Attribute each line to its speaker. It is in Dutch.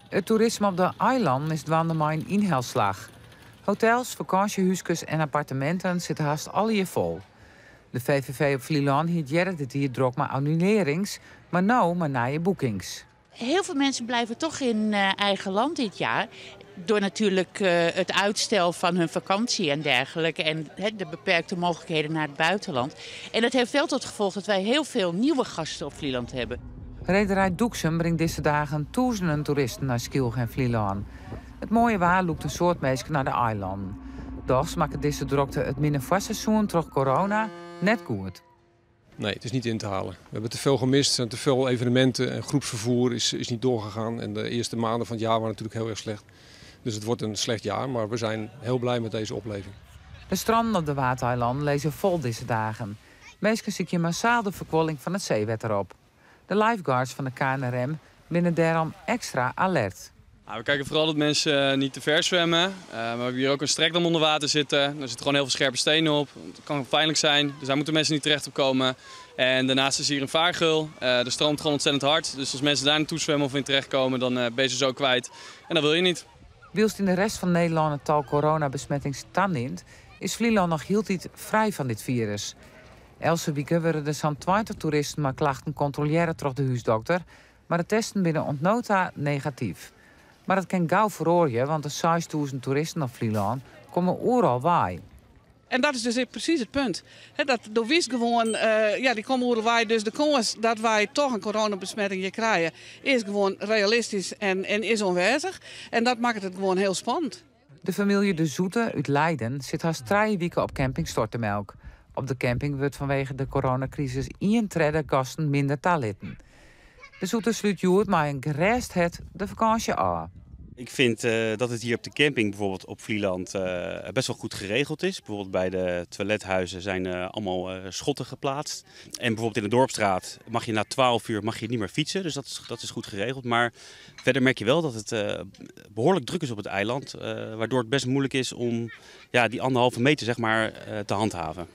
Speaker 1: Het toerisme op de eilanden is dwaande maar een inhaalslag. Hotels, vakantiehuisjes en appartementen zitten haast alle jaar vol. De VVV op Vlieland hield jaren dit hier drok maar annulerings, maar nou maar na je boekings.
Speaker 2: Heel veel mensen blijven toch in eigen land dit jaar. Door natuurlijk het uitstel van hun vakantie en dergelijke. En de beperkte mogelijkheden naar het buitenland. En dat heeft wel tot gevolg dat wij heel veel nieuwe gasten op Vlieland hebben.
Speaker 1: Rederij Doeksum brengt deze dagen duizenden toeristen naar Skilge en Vlieland. Het mooie waar loekt een soort mensen naar de eilanden. Doch maken deze drokte het minder vastseizoen door corona net goed.
Speaker 3: Nee, het is niet in te halen. We hebben te veel gemist, er zijn te veel evenementen en groepsvervoer is niet doorgegaan. En de eerste maanden van het jaar waren natuurlijk heel erg slecht. Dus het wordt een slecht jaar, maar we zijn heel blij met deze opleving.
Speaker 1: De stranden op de Watereilanden lezen vol deze dagen. Meestal zie je massaal de verkwolling van het zeewetter op. De lifeguards van de KNRM binnen daarom extra alert.
Speaker 4: Nou, we kijken vooral dat mensen niet te ver zwemmen. We hebben hier ook een strekdam onder water zitten. Er zitten gewoon heel veel scherpe stenen op. Het kan pijnlijk zijn, dus daar moeten mensen niet terecht op komen. En daarnaast is hier een vaargeul. De stroomt gewoon ontzettend hard. Dus als mensen daar naartoe zwemmen of in terechtkomen, dan ben je ze zo kwijt. En dat wil je niet.
Speaker 1: Wielst in de rest van Nederland het tal coronabesmetting stand is Vlieland nog heel niet vrij van dit virus. Else weken werden er zo'n 20 toeristen maar klachten controleren door de huisdokter, maar de testen binnen ontnota negatief. Maar dat kan gauw verrooien, want de 6000 toeristen op Vlieland komen overal waai.
Speaker 5: En dat is dus precies het punt. Dat door wie gewoon, die komen overal waai, dus de kans dat wij toch een coronabesmetting krijgen, is gewoon realistisch en is onwijzig. En dat maakt het gewoon heel spannend.
Speaker 1: De familie De Zoete uit Leiden zit haast 3 weken op camping Stortemelk. Op de camping wordt vanwege de coronacrisis 1 derde gasten minder talitten. De Zoete sluit joert maar een gerest het de vakantie aan.
Speaker 6: Ik vind dat het hier op de camping bijvoorbeeld op Vlieland best wel goed geregeld is. Bijvoorbeeld bij de toilethuizen zijn allemaal schotten geplaatst. En bijvoorbeeld in de Dorpsstraat mag je na 12 uur niet meer fietsen. Dus dat is goed geregeld. Maar verder merk je wel dat het behoorlijk druk is op het eiland. Waardoor het best moeilijk is om die 1,5 meter zeg maar, te handhaven.